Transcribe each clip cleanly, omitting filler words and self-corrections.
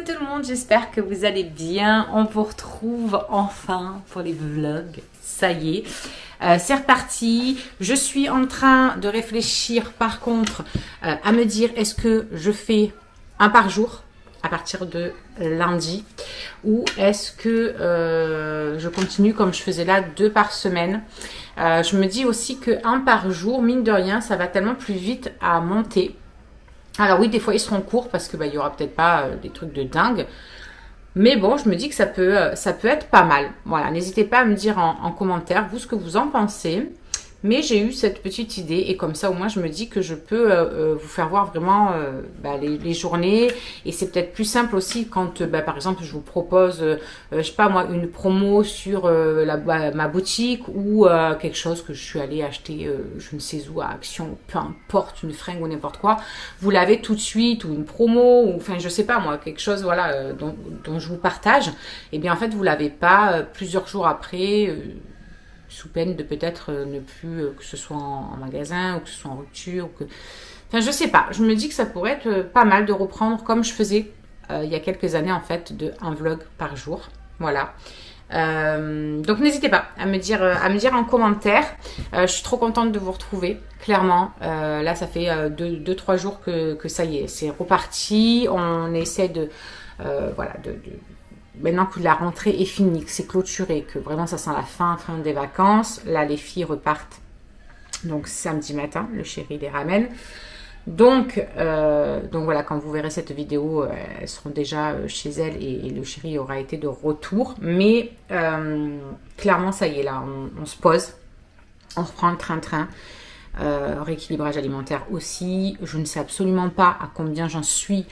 tout le monde, j'espère que vous allez bien. On vous retrouve enfin pour les vlogs. Ça y est, c'est reparti. Je suis en train de réfléchir par contre à me dire est-ce que je fais un par jour à partir de lundi ou est-ce que je continue comme je faisais là 2 par semaine. Je me dis aussi que 1 par jour, mine de rien, ça va tellement plus vite à monter. Alors oui, des fois ils seront courts parce que il y aura peut-être pas des trucs de dingue. Mais bon, je me dis que ça peut être pas mal. Voilà, n'hésitez pas à me dire en commentaire, vous, ce que vous en pensez. Mais j'ai eu cette petite idée et comme ça, au moins, je me dis que je peux vous faire voir vraiment les journées. Et c'est peut-être plus simple aussi quand, par exemple, je vous propose, je sais pas moi, une promo sur ma boutique ou quelque chose que je suis allée acheter, je ne sais où, à Action, peu importe, une fringue ou n'importe quoi. Vous l'avez tout de suite ou une promo ou enfin, je sais pas moi, quelque chose voilà dont je vous partage. Et bien en fait, vous l'avez pas plusieurs jours après. Sous peine de peut-être ne plus que ce soit en magasin ou que ce soit en rupture. Enfin, je sais pas. Je me dis que ça pourrait être pas mal de reprendre comme je faisais il y a quelques années en fait, de un vlog par jour. Voilà. Donc n'hésitez pas à me dire en commentaire. Je suis trop contente de vous retrouver. Clairement, là ça fait 2-3 jours que ça y est, c'est reparti. On essaie de maintenant que la rentrée est finie, que c'est clôturé, que vraiment ça sent la fin des vacances, là les filles repartent donc samedi matin, le chéri les ramène. Donc voilà, quand vous verrez cette vidéo, elles seront déjà chez elles et le chéri aura été de retour. Mais clairement, ça y est, là, on se pose, on reprend le train-train. Rééquilibrage alimentaire aussi. Je ne sais absolument pas à combien j'en suis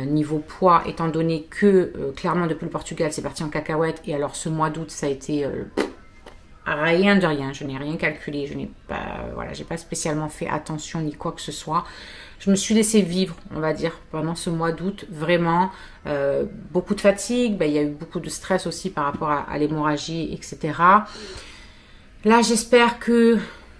niveau poids, étant donné que clairement depuis le Portugal c'est parti en cacahuète et alors ce mois d'août ça a été rien de rien. Je n'ai rien calculé, je n'ai pas j'ai pas spécialement fait attention ni quoi que ce soit. Je me suis laissée vivre, on va dire, pendant ce mois d'août, vraiment beaucoup de fatigue. Il y a eu beaucoup de stress aussi par rapport à l'hémorragie, etc. Là j'espère que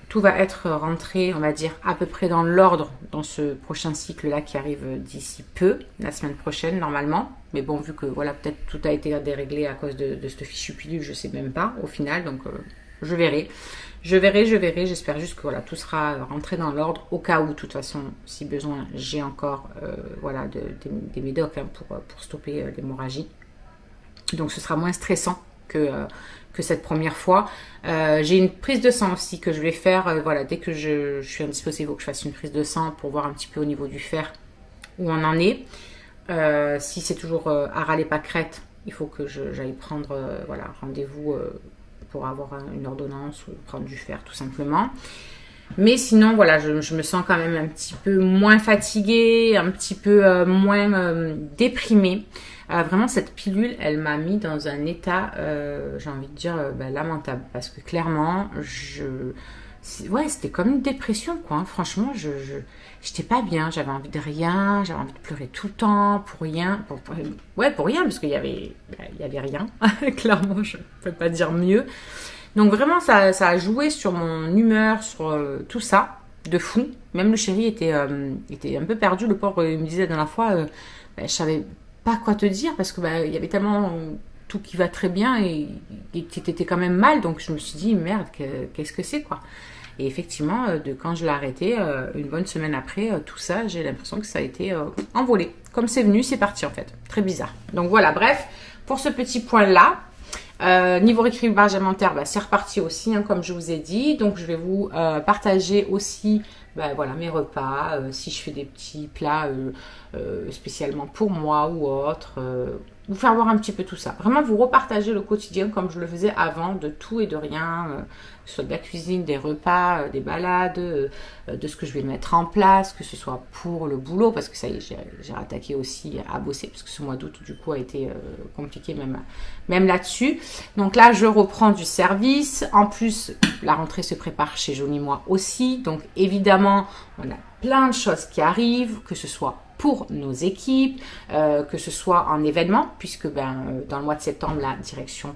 tout va être rentré, on va dire, à peu près dans l'ordre dans ce prochain cycle-là qui arrive d'ici peu, la semaine prochaine normalement. Mais bon, vu que voilà, peut-être tout a été déréglé à cause de cette fichue pilule, je sais même pas au final. Donc je verrai. J'espère juste que voilà, tout sera rentré dans l'ordre. Au cas où, de toute façon, si besoin, j'ai encore des médocs pour stopper l'hémorragie. Donc ce sera moins stressant que cette première fois. J'ai une prise de sang aussi que je vais faire. Dès que je suis indisposée, il faut que je fasse une prise de sang pour voir un petit peu au niveau du fer où on en est. Si c'est toujours à râler pâquerette, il faut que j'aille prendre rendez-vous pour avoir une ordonnance ou prendre du fer tout simplement. Mais sinon, voilà, je me sens quand même un petit peu moins fatiguée, un petit peu moins déprimée. Vraiment, cette pilule, elle m'a mis dans un état, j'ai envie de dire, lamentable. Parce que clairement, c'était comme une dépression, quoi. Hein. Franchement, j'étais pas bien. J'avais envie de rien. J'avais envie de pleurer tout le temps, pour rien. Pour rien, parce qu'il y avait rien. Clairement, je ne peux pas dire mieux. Donc vraiment, ça a joué sur mon humeur, sur tout ça, de fou. Même le chéri était un peu perdu. Le pauvre, il me disait la dernière fois, je savais pas quoi te dire parce que il y avait tellement tout qui va très bien et qui était quand même mal. Donc je me suis dit, merde, qu'est-ce que c'est, quoi. Et effectivement, quand je l'ai arrêté, une bonne semaine après, tout ça, j'ai l'impression que ça a été envolé. Comme c'est venu, c'est parti en fait. Très bizarre. Donc voilà, bref, pour ce petit point-là. Niveau rééquilibrage alimentaire, c'est reparti aussi, hein, comme je vous ai dit. Donc je vais vous partager aussi mes repas, si je fais des petits plats spécialement pour moi ou autre, vous faire voir un petit peu tout ça. Vraiment vous repartager le quotidien comme je le faisais avant, de tout et de rien, que ce soit de la cuisine, des repas, des balades, de ce que je vais mettre en place, que ce soit pour le boulot, parce que ça y est, j'ai rattaqué aussi à bosser, parce que ce mois d'août du coup a été compliqué même là-dessus. Donc là je reprends du service, en plus la rentrée se prépare chez Jolie Moi aussi, donc évidemment on a plein de choses qui arrivent, que ce soit pour nos équipes, que ce soit en événement, puisque dans le mois de septembre, la direction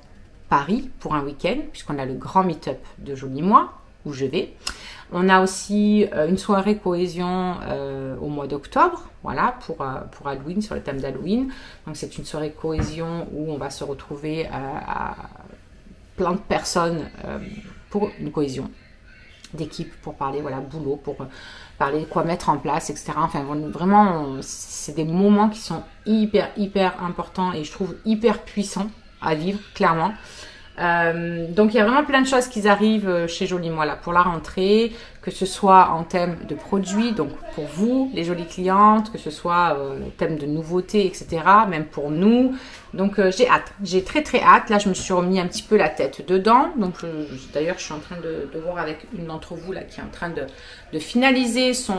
Paris pour un week-end, puisqu'on a le grand meet-up de Jolie Moi, où je vais. On a aussi une soirée cohésion au mois d'octobre, voilà, pour Halloween, sur le thème d'Halloween. Donc c'est une soirée cohésion où on va se retrouver à plein de personnes pour une cohésion d'équipe, pour parler, voilà, boulot, pour parler quoi mettre en place, etc. Enfin, vraiment, c'est des moments qui sont hyper importants et je trouve hyper puissants à vivre, clairement. Donc il y a vraiment plein de choses qui arrivent chez Jolie Moi là pour la rentrée, que ce soit en thème de produits, donc pour vous les jolies clientes, que ce soit thème de nouveautés, etc. Même pour nous. Donc j'ai hâte, j'ai très hâte. Là je me suis remis un petit peu la tête dedans. Donc d'ailleurs je suis en train de voir avec une d'entre vous là qui est en train de finaliser son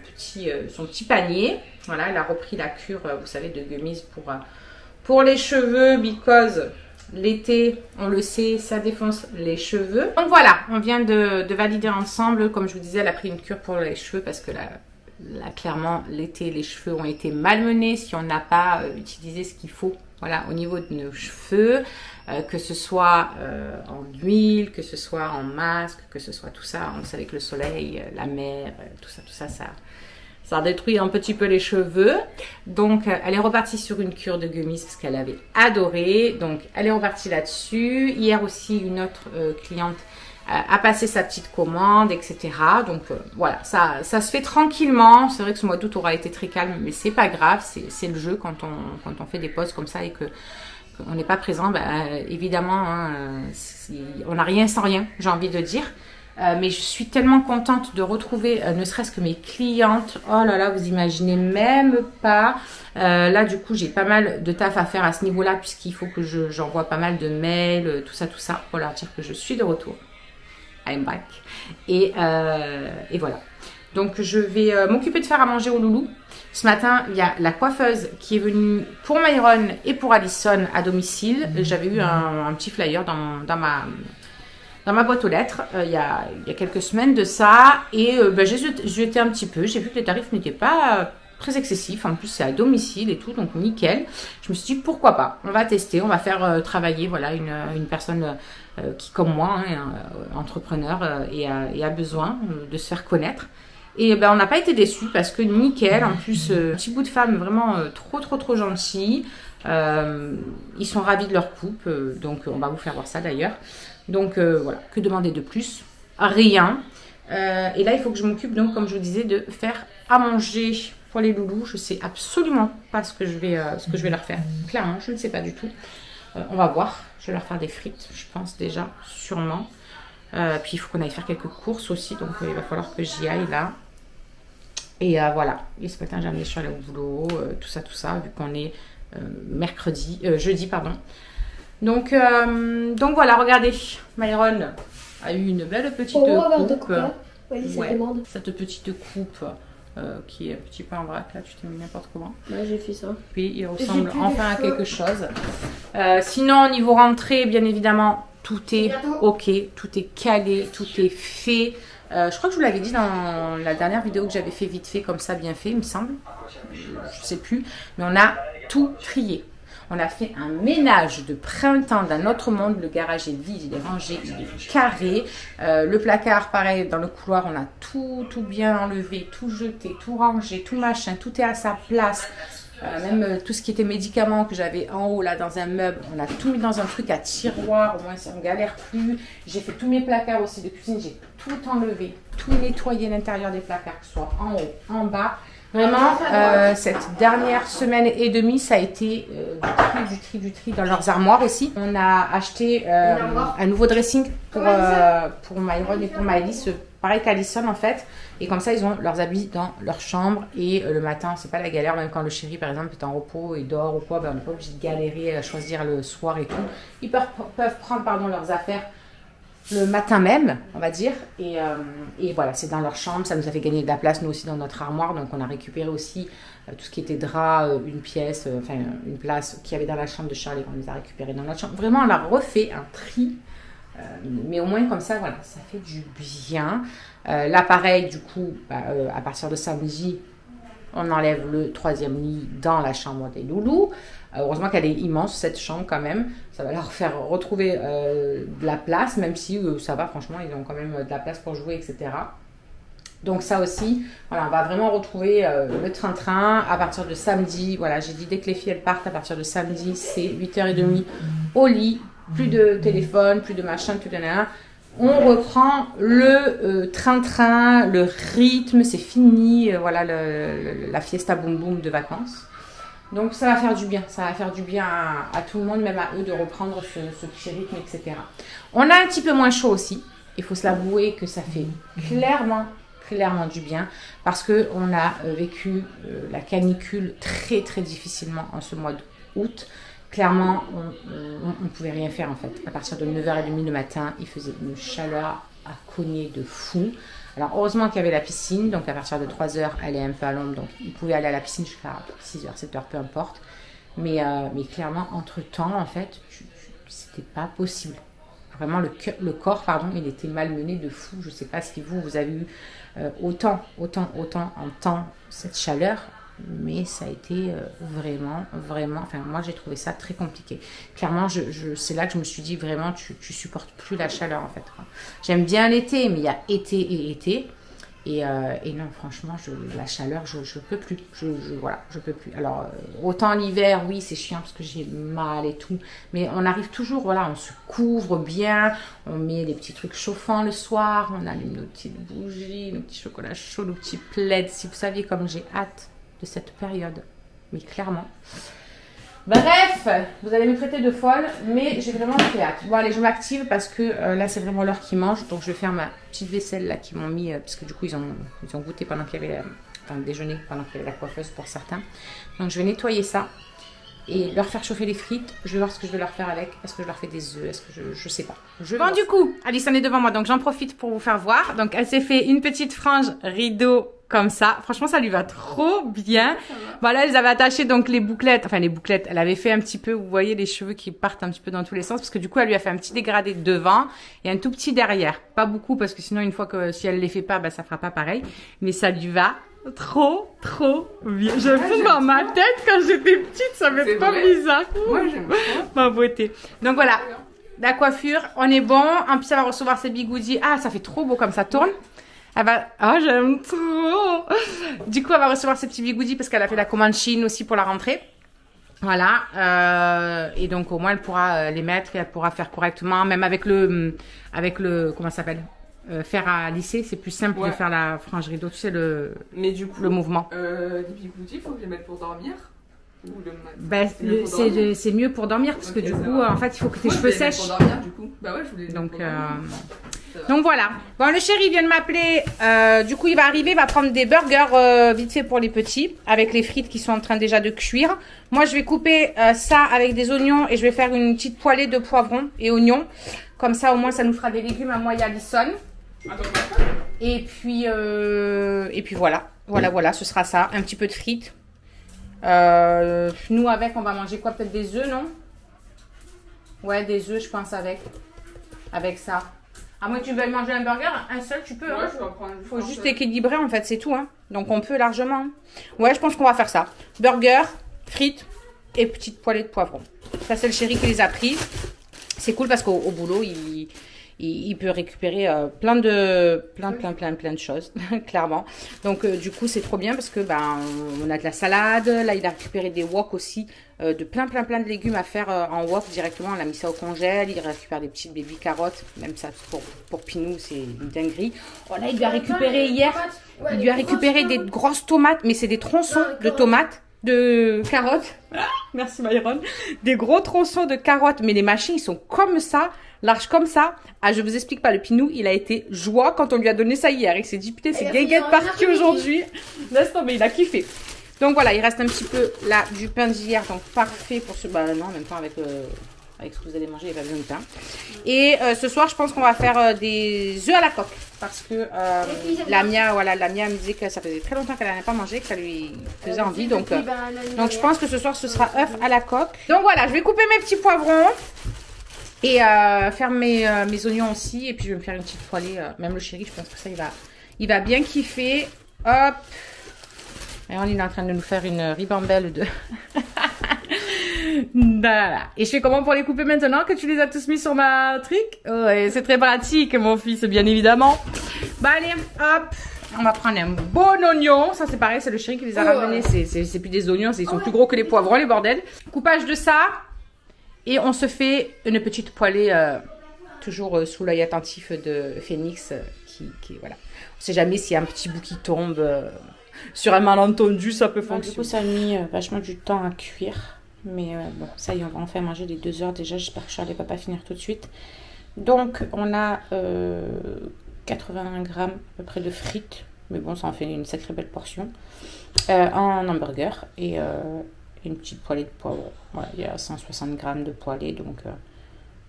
petit panier. Voilà, elle a repris la cure, vous savez, de gummies pour les cheveux, because l'été, on le sait, ça défonce les cheveux. Donc voilà, on vient de valider ensemble. Comme je vous disais, elle a pris une cure pour les cheveux parce que là clairement, l'été, les cheveux ont été malmenés si on n'a pas utilisé ce qu'il faut. Voilà, au niveau de nos cheveux, que ce soit en huile, que ce soit en masque, que ce soit tout ça. On sait avec le soleil, la mer, tout ça, ça détruit un petit peu les cheveux. Donc, elle est repartie sur une cure de gummies parce qu'elle avait adoré. Donc, elle est repartie là-dessus. Hier aussi, une autre cliente a passé sa petite commande, etc. Donc, voilà, ça se fait tranquillement. C'est vrai que ce mois d'août aura été très calme, mais c'est pas grave. C'est le jeu quand on fait des pauses comme ça et qu'on n'est pas présent. Évidemment, hein, on n'a rien sans rien, j'ai envie de dire. Mais je suis tellement contente de retrouver ne serait-ce que mes clientes. Oh là là, vous imaginez même pas. Là, du coup, j'ai pas mal de taf à faire à ce niveau-là puisqu'il faut que j'envoie pas mal de mails, tout ça, pour leur dire que je suis de retour. I'm back. Et voilà. Donc, je vais m'occuper de faire à manger au loulou. Ce matin, il y a la coiffeuse qui est venue pour Myron et pour Allison à domicile. J'avais eu un petit flyer dans ma boîte aux lettres il y a quelques semaines de ça et j'ai jeté un petit peu, j'ai vu que les tarifs n'étaient pas très excessifs, en plus c'est à domicile et tout, donc nickel. Je me suis dit pourquoi pas, on va tester, on va faire travailler voilà une personne qui comme moi, hein, entrepreneur et a besoin de se faire connaître. Et on n'a pas été déçus parce que nickel, en plus petit bout de femme vraiment trop gentil. Ils sont ravis de leur coupe, donc on va vous faire voir ça d'ailleurs. Donc voilà, que demander de plus? Rien. Et là, il faut que je m'occupe, donc comme je vous disais, de faire à manger pour les loulous. Je sais absolument pas ce que je vais leur faire. Clairement, je ne sais pas du tout. On va voir. Je vais leur faire des frites, je pense déjà, sûrement. Puis il faut qu'on aille faire quelques courses aussi, donc il va falloir que j'y aille là. Et voilà. Et ce matin, j'ai amené Charles au boulot, tout ça, vu qu'on est jeudi, pardon. Donc voilà, regardez, Myron a eu une belle petite coupe. Ouais, cette petite coupe qui est un petit peu en vrac, là, tu t'es mis n'importe comment. Ouais, j'ai fait ça. Puis il ressemble enfin à quelque chose. Sinon, au niveau rentrée, bien évidemment, tout est ok, tout est calé, tout est fait. Je crois que je vous l'avais dit dans la dernière vidéo que j'avais fait vite fait, comme ça, bien fait, il me semble. Je sais plus, mais on a tout trié. On a fait un ménage de printemps d'un autre monde. Le garage est vide, il est rangé, il est carré. Le placard, pareil, dans le couloir, on a tout bien enlevé, tout jeté, tout rangé, tout machin. Tout est à sa place. Même tout ce qui était médicaments que j'avais en haut, là, dans un meuble, on a tout mis dans un truc à tiroir. Au moins, ça ne galère plus. J'ai fait tous mes placards aussi de cuisine. J'ai tout enlevé, tout nettoyé l'intérieur des placards, que ce soit en haut, en bas. Vraiment, cette dernière semaine et demie, ça a été du tri dans leurs armoires aussi. On a acheté un nouveau dressing pour Myron et pour Maëlys, pareil qu'Alison en fait. Et comme ça, ils ont leurs habits dans leur chambre. Et le matin, c'est pas la galère, même quand le chéri, par exemple, est en repos et dort ou quoi, on n'est pas obligé de galérer à choisir le soir et tout. Ils peuvent prendre leurs affaires le matin même, on va dire, et voilà, c'est dans leur chambre. Ça nous a fait gagner de la place, nous aussi, dans notre armoire. Donc on a récupéré aussi tout ce qui était drap, une pièce, enfin une place qu'il y avait dans la chambre de Charlie, on les a récupérés dans notre chambre. Vraiment, on a refait un tri, mais au moins comme ça, voilà, ça fait du bien. Là, pareil, du coup, à partir de samedi, On enlève le troisième lit dans la chambre des loulous. Heureusement qu'elle est immense, cette chambre quand même. Ça va leur faire retrouver de la place, même si ça va, franchement, ils ont quand même de la place pour jouer, etc. Donc ça aussi, voilà, on va vraiment retrouver le train-train à partir de samedi. Voilà, j'ai dit dès que les filles elles partent, à partir de samedi, c'est 8h30 au lit. Plus de téléphone, plus de machin, plus de nana. On reprend le train-train, le rythme, c'est fini. Voilà, la fiesta boum boum de vacances. Donc ça va faire du bien, ça va faire du bien à tout le monde, même à eux, de reprendre ce petit rythme, etc. On a un petit peu moins chaud aussi. Il faut se l'avouer que ça fait clairement du bien parce qu'on a vécu la canicule très très difficilement en ce mois d'août. Clairement, on ne pouvait rien faire en fait. À partir de 9h30 le matin, il faisait une chaleur à cogner de fou. Alors heureusement qu'il y avait la piscine, donc à partir de 3h, elle est un peu à l'ombre, donc il pouvait aller à la piscine jusqu'à 6h, 7h, peu importe. Mais clairement, entre-temps, en fait, c'était pas possible. Vraiment, le corps, pardon, il était malmené de fou. Je ne sais pas si vous avez eu autant en temps cette chaleur, mais ça a été vraiment, enfin moi j'ai trouvé ça très compliqué. Clairement, c'est là que je me suis dit vraiment, tu supportes plus la chaleur en fait. J'aime bien l'été, mais il y a été et été. Et non, franchement, la chaleur, je peux plus. Voilà, je peux plus. Alors, autant l'hiver, oui, c'est chiant parce que j'ai mal et tout. Mais on arrive toujours, voilà, on se couvre bien. On met des petits trucs chauffants le soir. On allume nos petites bougies, nos petits chocolats chauds, nos petits plaids. Si vous saviez comme j'ai hâte de cette période. Mais clairement. Bref, vous allez me traiter de folle, mais j'ai vraiment très hâte. Bon allez, je m'active parce que là c'est vraiment l'heure qu'ils mangent, donc je vais faire ma petite vaisselle là qu'ils m'ont mis, parce que du coup ils ont goûté pendant qu'il y avait, enfin déjeuner pendant qu'il y avait la coiffeuse pour certains. Donc je vais nettoyer ça et leur faire chauffer les frites. Je vais voir ce que je vais leur faire avec. Est-ce que je leur fais des œufs? Est-ce que je sais pas. Bon du coup, Alison est devant moi, donc j'en profite pour vous faire voir. Donc elle s'est fait une petite frange rideau comme ça. Franchement, ça lui va trop bien. Voilà, elle avait attaché donc les bouclettes. Enfin, les bouclettes, elle avait fait un petit peu, vous voyez, les cheveux qui partent un petit peu dans tous les sens. Parce que du coup, elle lui a fait un petit dégradé devant et un tout petit derrière. Pas beaucoup, parce que sinon, une fois que si elle les fait pas, bah, ça fera pas pareil. Mais ça lui va trop bien. J'ai l'impression dans ma tête, quand j'étais petite, ça m'est pas bizarre. Moi, j'aime bien. Ma beauté. Donc voilà. La coiffure, on est bon. En plus, elle va recevoir ses bigoudis. Ah, ça fait trop beau comme ça tourne. Elle va... Oh, j'aime trop. Du coup, elle va recevoir ses petits bigoudis parce qu'elle a fait la commande Chine aussi pour la rentrée. Voilà. Et donc, au moins, elle pourra les mettre et elle pourra faire correctement. Même avec le comment ça s'appelle? Faire à lisser, c'est plus simple de faire la frange rideau. Tu sais, Mais du coup, le mouvement. Les bigoudis, il faut que je les mette pour dormir. Ben, c'est mieux pour dormir parce que du coup, en fait, il faut que tes cheveux sèchent. Pour dormir, du coup. Bah ouais, je voulais. Donc voilà. Bon, le chéri vient de m'appeler. Du coup, il va arriver, il va prendre des burgers vite fait pour les petits, avec les frites qui sont en train déjà de cuire. Moi, je vais couper ça avec des oignons et je vais faire une petite poêlée de poivrons et oignons. Comme ça, au moins, ça nous fera des légumes à moi et à Alison. Et puis voilà. Voilà, ce sera ça. Un petit peu de frites. Nous, avec, on va manger quoi? Peut-être des œufs, non? Ouais, des œufs, je pense, avec ça. À moins que tu veuilles manger un burger, un seul, tu peux. Ouais, hein. je vais prendre. Faut juste équilibrer, en fait, c'est tout. Hein. Donc, on peut largement. Ouais, je pense qu'on va faire ça. Burger, frites et petite poêlée de poivrons. Ça, c'est le chéri qui les a pris. C'est cool parce qu'au boulot, il peut récupérer plein de choses, clairement. Donc, du coup, c'est trop bien parce que on a de la salade. Là, il a récupéré des wok aussi, de plein de légumes à faire en wok directement. On a mis ça au congèle. Il récupère des petites baby carottes. Même ça, pour Pinou, c'est une dinguerie. Oh là, il lui a récupéré hier. Il lui a récupéré des grosses tomates, mais c'est des tronçons de tomates. De carottes. Merci Myron. Des gros tronçons de carottes. Mais les machins, ils sont comme ça. Large comme ça. Ah, je vous explique pas. Le Pinou, il a été joie quand on lui a donné ça hier. Il s'est dit, putain, c'est guinguette parti aujourd'hui. Laisse tomber, il a kiffé. Donc voilà, il reste un petit peu là du pain d'hier. Donc parfait pour ce... Bah non, en même temps avec ce que vous allez manger, il n'y a pas besoin de pain. Et ce soir, je pense qu'on va faire des œufs à la coque. Parce que Lamia me disait que ça faisait très longtemps qu'elle n'avait pas mangé, que ça lui faisait envie. Donc je pense que ce soir, ce sera œufs à la coque. Donc voilà, je vais couper mes petits poivrons. Et faire mes oignons aussi. Et puis je vais me faire une petite poêlée. Même le chéri, je pense que ça, il va bien kiffer. Hop. Et on est en train de nous faire une ribambelle de... Voilà. Et je fais comment pour les couper maintenant que tu les as tous mis sur ma truc? Ouais, c'est très pratique, mon fils, bien évidemment. Bah allez, hop. On va prendre un bon oignon. Ça, c'est pareil, c'est le chéri qui les a ramenés. C'est plus des oignons, ils sont plus gros que les poivrons, les bordels. Coupage de ça. Et on se fait une petite poêlée, toujours sous l'œil attentif de Phoenix, qui voilà. On sait jamais s'il y a un petit bout qui tombe. Sur un malentendu, ça peut fonctionner. Du coup, ça a mis vachement du temps à cuire. Mais bon, ça y est, on va enfin manger les 2 heures déjà. J'espère que Charles va pas finir tout de suite. Donc, on a 80 grammes à peu près de frites. Mais bon, ça en fait une sacrée belle portion. Un hamburger et une petite poêlée de poivre. Voilà, il y a 160 grammes de poêlée. Donc,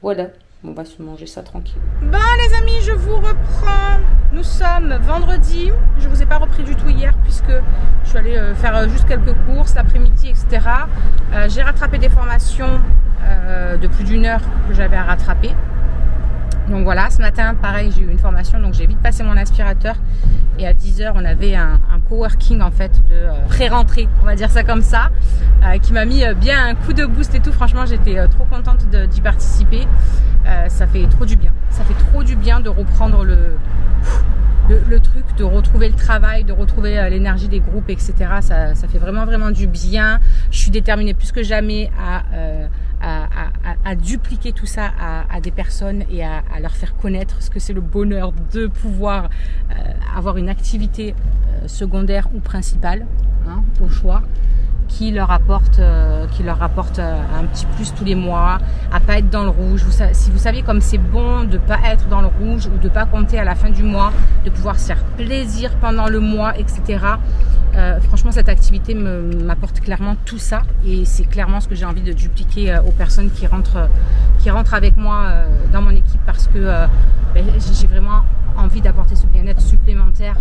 voilà. On va se manger ça tranquille. Bon les amis, je vous reprends. Nous sommes vendredi. Je vous ai pas repris du tout hier puisque je suis allée faire juste quelques courses l'après-midi, etc. J'ai rattrapé des formations de plus d'1 heure que j'avais à rattraper. Donc voilà, ce matin, pareil, j'ai eu une formation, donc j'ai vite passé mon aspirateur. Et à 10 h, on avait un coworking en fait de pré-rentrée, on va dire ça comme ça, qui m'a mis bien un coup de boost et tout. Franchement, j'étais trop contente d'y participer. Ça fait trop du bien. Ça fait trop du bien de reprendre le truc, de retrouver le travail, de retrouver l'énergie des groupes, etc. Ça fait vraiment du bien. Je suis déterminée plus que jamais à dupliquer tout ça à des personnes et à leur faire connaître ce que c'est le bonheur de pouvoir avoir une activité secondaire ou principale, hein, au choix, qui leur apporte un petit plus tous les mois, à pas être dans le rouge. Si vous savez comme c'est bon de pas être dans le rouge ou de pas compter à la fin du mois, de pouvoir se faire plaisir pendant le mois, etc. Franchement, cette activité m'apporte clairement tout ça et c'est clairement ce que j'ai envie de dupliquer aux personnes qui rentrent avec moi dans mon équipe parce que j'ai vraiment envie d'apporter ce bien-être supplémentaire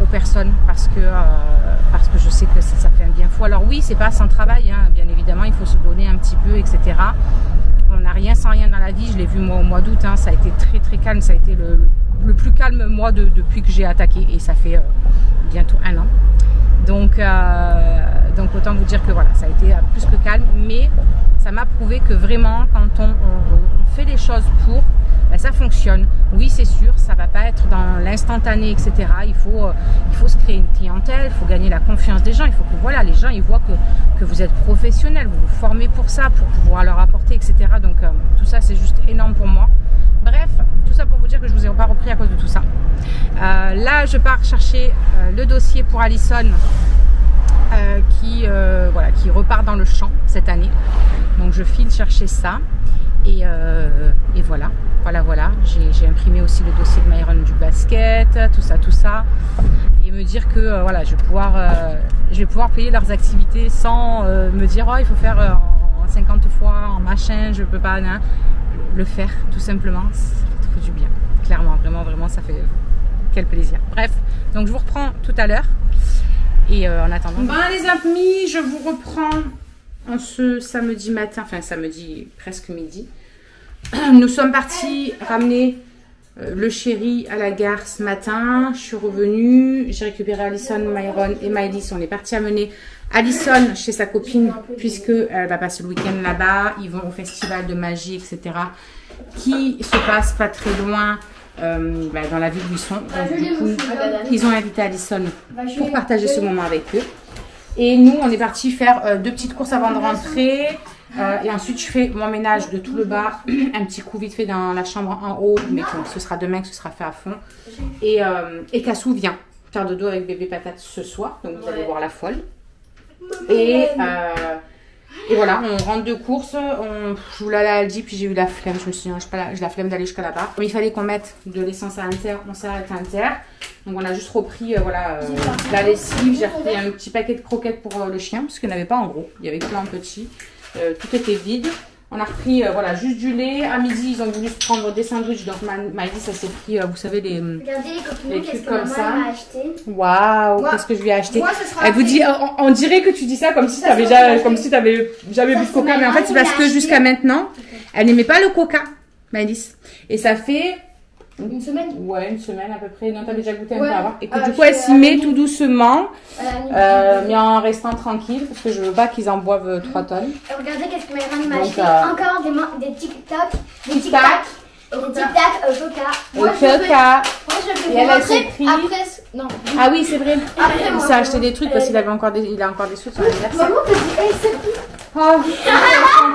aux personnes parce que je sais que ça fait un bien fou. Alors oui, c'est pas sans travail, hein, bien évidemment, il faut se donner un petit peu, etc. On n'a rien sans rien dans la vie. Je l'ai vu moi au mois d'août, hein, ça a été très calme, ça a été le plus calme mois depuis que j'ai attaqué et ça fait bientôt 1 an. Donc autant vous dire que voilà, ça a été plus que calme, mais ça m'a prouvé que vraiment quand on fait les choses pour, ça fonctionne. Oui, c'est sûr, ça va pas être dans l'instantané, etc. Il faut se créer une clientèle, il faut gagner la confiance des gens. Il faut que voilà, les gens ils voient que vous êtes professionnel, vous vous formez pour ça, pour pouvoir leur apporter, etc. Donc tout ça, c'est juste énorme pour moi. Bref, tout ça pour vous dire que je vous ai pas repris à cause de tout ça. Là, je pars chercher le dossier pour Alison qui repart dans le champ cette année. Donc je file chercher ça et voilà. J'ai imprimé aussi le dossier de Myron du basket, tout ça, et me dire que voilà, je vais pouvoir payer leurs activités sans me dire oh il faut faire en 50 fois en machin, je peux pas, hein. Le faire tout simplement, ça fait trop du bien, clairement, vraiment ça fait quel plaisir. Bref, donc je vous reprends tout à l'heure et en attendant. Ben les amis, je vous reprends en ce samedi matin, enfin samedi presque midi. Nous sommes partis ramener le chéri à la gare ce matin. Je suis revenue, j'ai récupéré Alison, Myron et Maëlys. On est parti amener Alison chez sa copine puisque elle va passer le week-end là-bas. Ils vont au festival de magie, etc. qui se passe pas très loin dans la ville où ils sont. Donc, du coup, ils ont invité Alison pour partager ce moment avec eux. Et nous, on est parti faire 2 petites courses avant de rentrer. Et ensuite, je fais mon ménage de tout le bas. Un petit coup vite fait dans la chambre en haut. Mais bon, ce sera demain que ce sera fait à fond. Et Cassou vient faire dodo avec bébé patate ce soir. Donc, vous allez voir la folle. Et voilà, on rentre de course. Je voulais aller à Aldi, puis j'ai eu la flemme. Je me suis dit, j'ai la flemme d'aller jusqu'à là-bas. Comme il fallait qu'on mette de l'essence à Inter, on s'est arrêté à Inter. Donc on a juste repris la lessive. J'ai repris un petit paquet de croquettes pour le chien, parce qu'il n'y en avait pas en gros. Il y avait plein de petits. Tout était vide. On a repris juste du lait. À midi, ils ont voulu se prendre des sandwichs. Donc Maëlys, ça s'est pris, vous savez, regardez les copines, trucs comme ça. Acheté. Waouh, qu'est-ce que je lui ai acheté. Moi, Elle vous dit, on dirait que tu dis ça comme si tu avais jamais bu de coca. Mais en fait, c'est parce que jusqu'à maintenant, elle n'aimait pas le coca, Maëlys. Et ça fait Une semaine. Ouais, une semaine à peu près. Non, t'avais déjà goûté un Ouais. peu avant. Et que Ah, du coup, elle s'y met tout doucement, Euh, mais en restant tranquille, parce que je veux pas qu'ils en boivent 3 tonnes. Regardez qu'est-ce que Myron m'a Donc, acheté. Encore des tic-tac. Des Tic-tac. tic-tac. Des tic-tac au coca. Au Moi, je le fais- coca. moi, je le fais Et elle a rentrer ses prix. après. Non. Ah oui, c'est vrai. Après, Il moi, s'est acheté des trucs parce qu'il avait encore il a encore des sous sur l'anniversaire. Maman te dit, hey, c'est qui? Oh,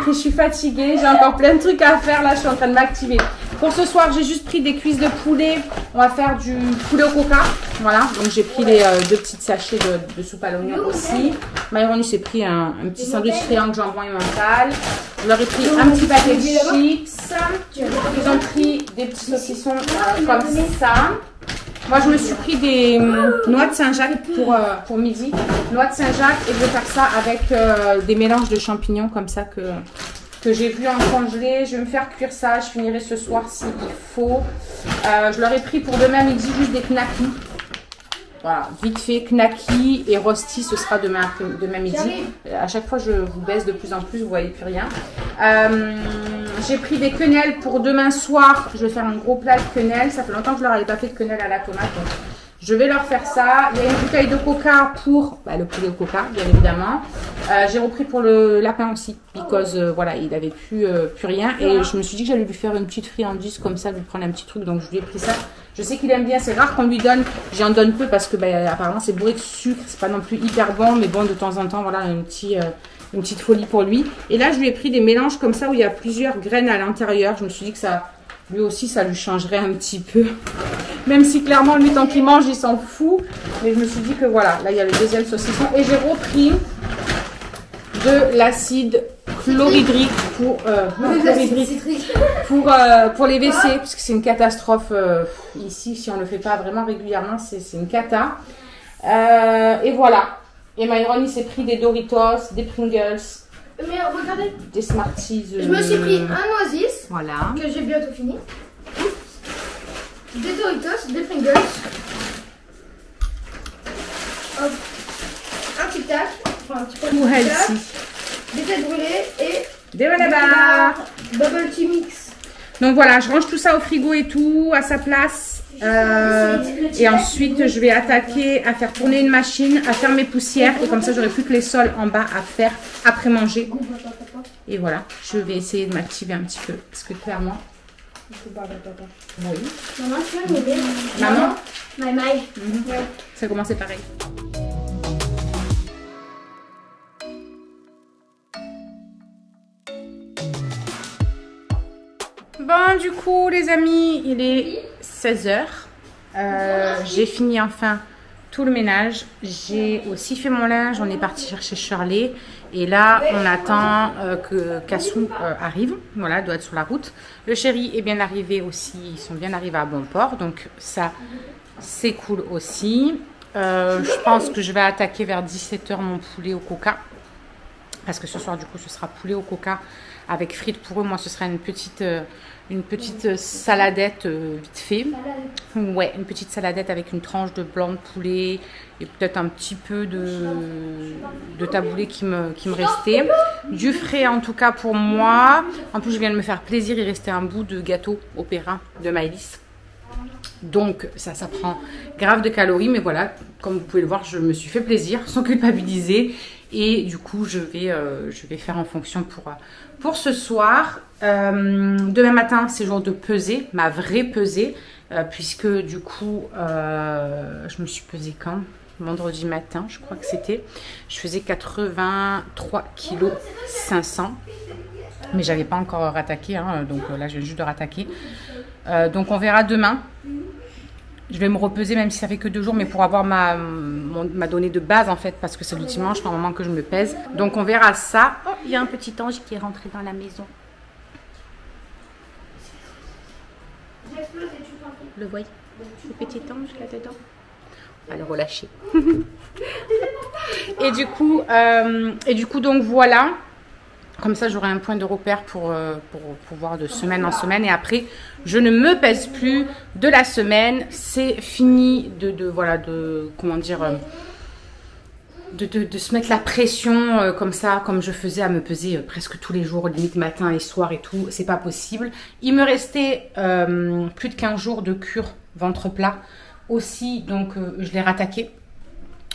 je suis fatiguée, j'ai encore plein de trucs à faire là, je suis en train de m'activer. Pour ce soir, j'ai juste pris des cuisses de poulet. On va faire du poulet au coca. Voilà, donc j'ai pris les 2 petites sachets de soupe à l'oignon aussi. Myron s'est pris un petit sandwich triangle jambon et mental. Je leur ai pris un petit paquet de chips. Ils ont pris des petits saucissons comme ça. Moi, je me suis pris des noix de Saint-Jacques pour midi. Noix de Saint-Jacques et je vais faire ça avec des mélanges de champignons comme ça que j'ai vu en congelé. Je vais me faire cuire ça. Je finirai ce soir s'il faut. Je leur ai pris pour demain midi juste des knackis. Voilà, vite fait, knackis et rosti, ce sera demain midi. À chaque fois, je vous baisse de plus en plus, vous voyez plus rien. J'ai pris des quenelles pour demain soir. Je vais faire un gros plat de quenelles. Ça fait longtemps que je leur avais pas fait de quenelles à la tomate. Donc je vais leur faire ça. Il y a une bouteille de coca pour le poulet au coca, bien évidemment. J'ai repris pour le lapin aussi, because voilà, il avait plus rien. Et je me suis dit que j'allais lui faire une petite friandise comme ça, lui prendre un petit truc. Donc je lui ai pris ça. Je sais qu'il aime bien, c'est rare qu'on lui donne. J'en donne peu parce que apparemment c'est bourré de sucre. C'est pas non plus hyper bon, mais bon, de temps en temps, voilà, une petite folie pour lui. Et là, je lui ai pris des mélanges comme ça où il y a plusieurs graines à l'intérieur. Je me suis dit que ça, lui aussi, ça lui changerait un petit peu. Même si clairement, lui, tant qu'il mange, il s'en fout. Mais je me suis dit que voilà, là, il y a le deuxième saucisson. Et j'ai repris de l'acide chlorhydrique pour les WC, parce que c'est une catastrophe ici. Si on ne le fait pas vraiment régulièrement, c'est une cata. Et voilà. Et Myron, il s'est pris des Doritos, des Pringles, Mais regardez, des Smarties. je me suis pris un Oasis Voilà. que j'ai bientôt fini. Des Doritos, des Pringles. Hop. Un tic-tac. Enfin, un petit peu de Tout tic-tac. healthy. Des têtes brûlées et Des Malabar. Bubble Tea Mix. Donc voilà, je range tout ça au frigo et tout, à sa place. Et ensuite, je vais attaquer à faire tourner une machine, à faire mes poussières. Et comme ça, j'aurai plus que les sols en bas à faire après manger. Et voilà, je vais essayer de m'activer un petit peu. Parce que clairement... Oui. Maman, tu peux m'aider? Maman, Maï. Ouais. ça a commencé pareil. Bon, du coup, les amis, il est 16h. J'ai fini enfin tout le ménage. J'ai aussi fait mon linge. On est parti chercher Shirley. Et là, on attend que Cassou arrive. Voilà, elle doit être sur la route. Le chéri est bien arrivé aussi. Ils sont bien arrivés à bon port. Donc ça, c'est cool aussi. Je pense que je vais attaquer vers 17h mon poulet au coca. Parce que ce soir, du coup, ce sera poulet au coca avec frites pour eux. Moi, ce sera une petite saladette vite fait. Ouais, une petite saladette avec une tranche de blanc de poulet et peut-être un petit peu de taboulé qui me restait. Du frais en tout cas pour moi. En plus, je viens de me faire plaisir. Il restait un bout de gâteau opéra de Maëlys. Donc ça prend grave de calories. Mais voilà, comme vous pouvez le voir, je me suis fait plaisir sans culpabiliser. Et du coup, je vais faire en fonction pour ce soir. Demain matin, c'est jour de pesée, ma vraie pesée. Puisque du coup, je me suis pesée quand ? Vendredi matin, je crois que c'était. Je faisais 83 kg 500. Mais j'avais pas encore rattaqué. Hein, donc là, je viens juste de rattaquer. Donc on verra demain. Je vais me repeser même si ça fait que 2 jours, mais pour avoir ma donnée de base en fait, parce que c'est le dimanche normalement que je me pèse. Donc on verra ça. Oh, il y a un petit ange qui est rentré dans la maison. Le voyez, le petit ange là-dedans. On va le relâcher. et du coup, donc voilà. Comme ça, j'aurai un point de repère pour voir de semaine en semaine. Et après, je ne me pèse plus de la semaine. C'est fini comment dire, de se mettre la pression comme ça, comme je faisais à me peser presque tous les jours, limite matin et soir et tout. C'est pas possible. Il me restait plus de 15 jours de cure ventre plat aussi, donc je l'ai rattaqué.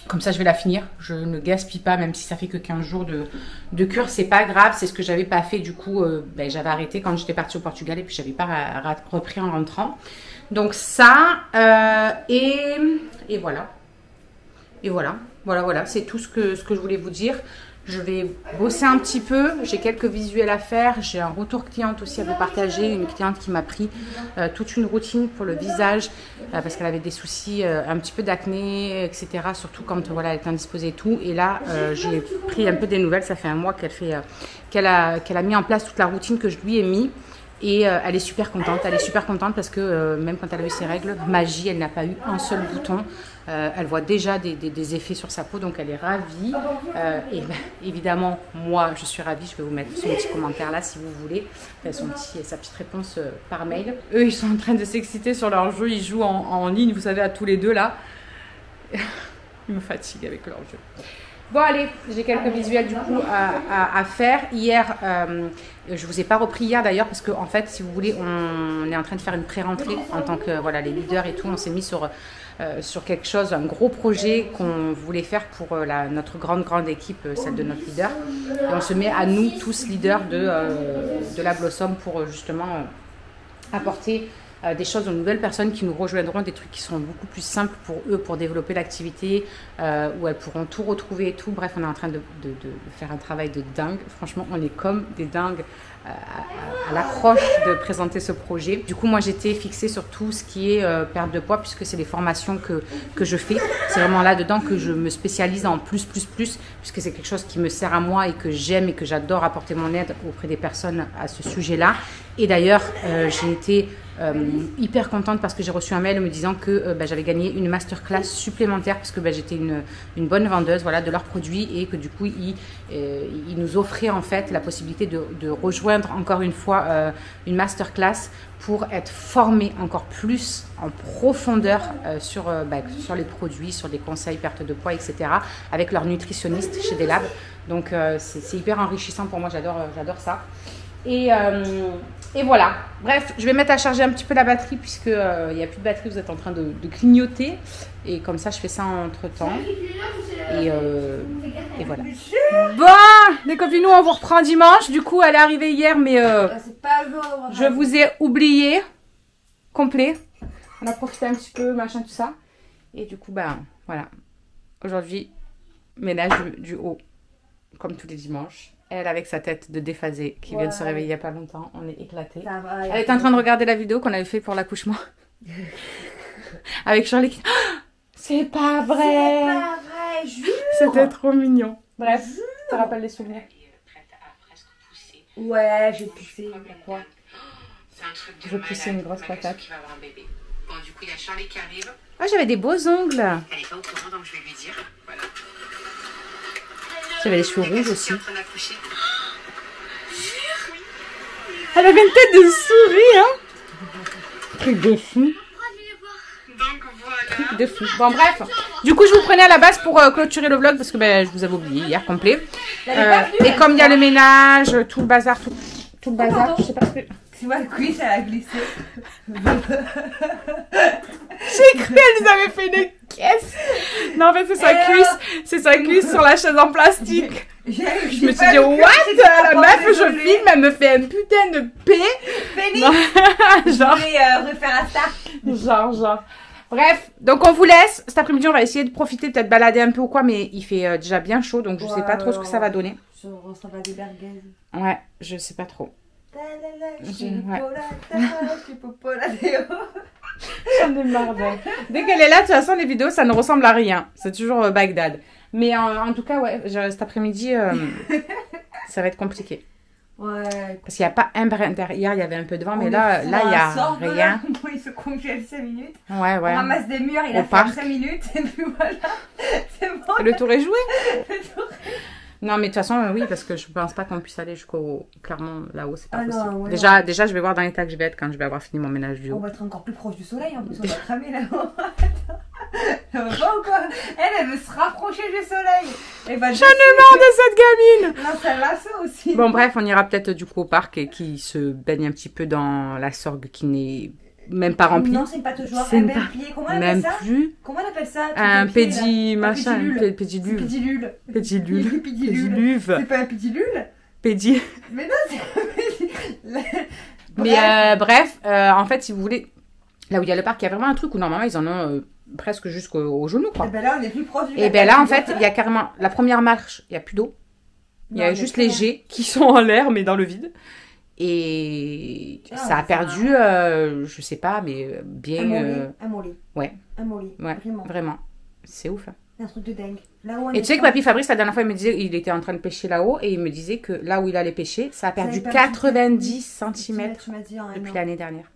Comme ça, je vais la finir. Je ne gaspille pas, même si ça fait que 15 jours de cure. C'est pas grave. C'est ce que j'avais pas fait. Du coup, j'avais arrêté quand j'étais partie au Portugal et puis j'avais pas repris en rentrant. Donc ça, et voilà. Et voilà. Voilà. C'est tout ce que je voulais vous dire. Je vais bosser un petit peu. J'ai quelques visuels à faire. J'ai un retour cliente aussi à vous partager. Une cliente qui m'a pris toute une routine pour le visage parce qu'elle avait des soucis, un petit peu d'acné, etc. Surtout quand voilà, elle est indisposée et tout. Et là, j'ai pris un peu des nouvelles. Ça fait un mois qu'elle a mis en place toute la routine que je lui ai mis. Et elle est super contente. Elle est super contente parce que même quand elle a eu ses règles, magie, elle n'a pas eu un seul bouton. Elle voit déjà des effets sur sa peau, donc elle est ravie. Et ben, évidemment, moi, je suis ravie. Je vais vous mettre son petit commentaire là si vous voulez. Sa petite réponse par mail. Eux, ils sont en train de s'exciter sur leur jeu. Ils jouent en ligne, vous savez, à tous les deux là. Ils me fatiguent avec leur jeu. Bon allez, j'ai quelques visuels du coup à faire. Hier, je vous ai pas repris hier d'ailleurs parce que en fait, si vous voulez, on est en train de faire une pré-rentrée en tant que voilà les leaders et tout. On s'est mis sur quelque chose, un gros projet qu'on voulait faire pour notre grande équipe, celle de notre leader. Et on se met à nous tous leaders de la Blossom pour justement apporter des choses aux nouvelles personnes qui nous rejoindront, des trucs qui seront beaucoup plus simples pour eux pour développer l'activité, où elles pourront tout retrouver et tout. Bref, on est en train de faire un travail de dingue. Franchement, on est comme des dingues à l'approche de présenter ce projet. Du coup, moi, j'étais fixée sur tout ce qui est perte de poids, puisque c'est les formations que je fais. C'est vraiment là-dedans que je me spécialise en plus, puisque c'est quelque chose qui me sert à moi et que j'aime et que j'adore apporter mon aide auprès des personnes à ce sujet-là. Et d'ailleurs, j'ai été hyper contente parce que j'ai reçu un mail me disant que j'avais gagné une masterclass supplémentaire parce que j'étais une bonne vendeuse voilà, de leurs produits et que du coup ils nous offraient en fait la possibilité de rejoindre encore une fois une masterclass pour être formés encore plus en profondeur sur les produits, sur des conseils, perte de poids, etc. avec leur nutritionniste chez Delab. Donc c'est hyper enrichissant pour moi, j'adore ça. Et voilà. Bref, je vais mettre à charger un petit peu la batterie puisque il n'y a plus de batterie, vous êtes en train de clignoter. Et comme ça, je fais ça entre temps. Et voilà. Bon, les copines, nous on vous reprend dimanche. Du coup, elle est arrivée hier, mais je vous ai oublié complet. On a profité un petit peu, machin, tout ça. Et du coup, voilà. Aujourd'hui, ménage du haut, comme tous les dimanches. Elle avec sa tête de déphasée qui vient de se réveiller il n'y a pas longtemps. On est éclatés. Elle est en train de regarder la vidéo qu'on avait fait pour l'accouchement. Avec Charlie qui... Oh, c'est pas vrai. C'est pas vrai, jure. C'était trop mignon. Bref, ça te rappelle les souvenirs. Ouais, j'ai poussé. Quoi? Je poussais une grosse patate. Bon, du coup, il y a Charlie qui arrive. Ah, j'avais des beaux ongles. Elle est pas au courant, donc je vais lui dire. Voilà. J'avais les cheveux rouges aussi. Elle avait une tête de souris, hein. Truc de fou. Donc voilà. Truc de fou. Bon, bref. Du coup, je vous prenais à la base pour clôturer le vlog parce que je vous avais oublié hier complet. Et comme il y a le ménage, tout le bazar, tout le bazar, je sais pas ce que... C'est ma cuisse, elle a glissé. J'ai cru qu'elle nous avait fait une caisse. Non, en fait, c'est sa cuisse sur la chaise en plastique. Je me suis dit, what? La meuf, je filme, elle me fait un putain de paix. Félix, je voulais refaire à ça. Genre. Bref, donc on vous laisse. Cet après-midi, on va essayer de profiter, peut-être balader un peu ou quoi, mais il fait déjà bien chaud, donc je sais pas trop ce que ça va donner. Ça va des merguez. Ouais, je sais pas trop. J'en ai marre d'elle. Dès qu'elle est là, de toute façon, les vidéos, ça ne ressemble à rien. C'est toujours Bagdad. Mais en tout cas, ouais, cet après-midi, ça va être compliqué. Ouais. Parce qu'il n'y a pas un brin d'air. Hier, il y avait un peu de vent, mais là, il n'y a rien. Il se congèle 5 minutes. Ouais. On ramasse des murs, il a fait 5 minutes. Et puis voilà. C'est bon. Le tour est joué. Non, mais de toute façon, oui, parce que je pense pas qu'on puisse aller jusqu'au... Clairement, là-haut, c'est pas possible. Non, ouais, déjà, je vais voir dans l'état que je vais être quand je vais avoir fini mon ménage du haut. On va être encore plus proche du soleil, en plus, on va cramer là-haut. Ça va pas ou quoi? Elle veut se rapprocher du soleil. Et bah, J'en ai marre de cette gamine. Non, ça lasse aussi. Bon bref, on ira peut-être du coup au parc et qui se baigne un petit peu dans la Sorgue qui n'est même pas remplie. Non, c'est une pâte joueur. C'est Elle une met pa- le pied. Comment elle Même appelle ça? plus. Comment elle appelle ça? Un Truc de pied, pédi là. machin, Un un pédilule. pédiluve. Pédilule. Pédiluve. Pédilule. Pédiluve. C'est pas un pédilule? Pédi. Mais non, c'est un pédilule. Mais bref, en fait, si vous voulez, là où il y a le parc, il y a vraiment un truc où normalement ils en ont presque jusqu'au genou, quoi. Et ben là, on est plus proche du Et ben là, en fait, il y a carrément la première marche, il y a plus d'eau. Il y a juste les jets qui sont en l'air, mais dans le vide. Et Ah, ça a ça perdu, je sais pas, mais bien. Un mollet. Ouais. Un mollet. Ouais, Vraiment. vraiment. C'est ouf. Hein. C'est un truc de dingue. Là où on Et est tu sais que pas- papy Fabrice, la dernière fois, il me disait il était en train de pêcher là-haut et il me disait que là où il allait pêcher, ça a perdu avait perdu 90 cm Tu m'as dit en un depuis an. l'année dernière.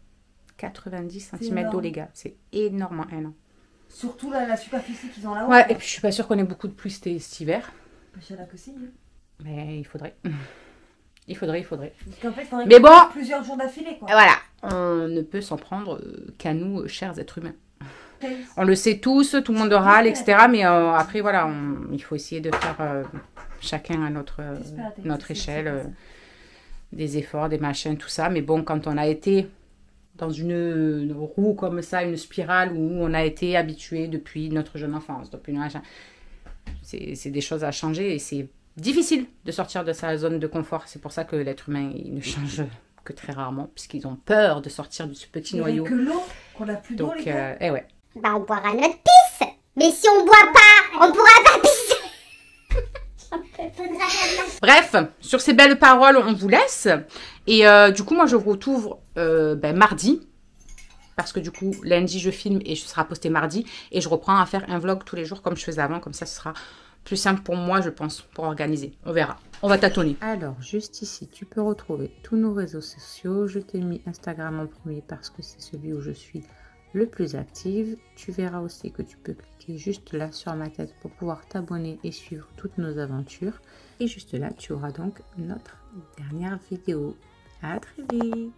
90 cm d'eau, énorme. les gars. C'est énorme en un an. Surtout là, la superficie qu'ils ont là-haut. Ouais, et puis je suis pas sûre qu'on ait beaucoup de pluie cet hiver. Pêcher à la cossille. Mais il faudrait. Il faudrait. Parce qu'en fait, il faudrait Mais bon. plusieurs jours d'affilée, quoi. Et voilà, on ne peut s'en prendre qu'à nous, chers êtres humains. On le sait tous, tout le monde râle, etc. Mais après, voilà, il faut essayer de faire chacun à notre échelle des efforts, des machins, tout ça. Mais bon, quand on a été dans une roue comme ça, une spirale où on a été habitué depuis notre jeune enfance, depuis machin, c'est des choses à changer et c'est difficile de sortir de sa zone de confort. C'est pour ça que l'être humain, il ne change que très rarement, puisqu'ils ont peur de sortir de ce petit Il n'y noyau. que l'eau, qu'on a plus d'eau, Donc, les gars. eh ouais. Bah, on boira notre pisse. Mais si on boit pas, on pourra pas pisser. Faudra faire Bref, sur ces belles paroles, on vous laisse. Et du coup, moi, je vous retrouve mardi. Parce que du coup, lundi, je filme et ce sera posté mardi. Et je reprends à faire un vlog tous les jours comme je faisais avant. Comme ça, ce sera plus simple pour moi, je pense, pour organiser. On verra. On va tâtonner. Alors, juste ici, tu peux retrouver tous nos réseaux sociaux. Je t'ai mis Instagram en premier parce que c'est celui où je suis le plus active. Tu verras aussi que tu peux cliquer juste là sur ma tête pour pouvoir t'abonner et suivre toutes nos aventures. Et juste là, tu auras donc notre dernière vidéo. À très vite!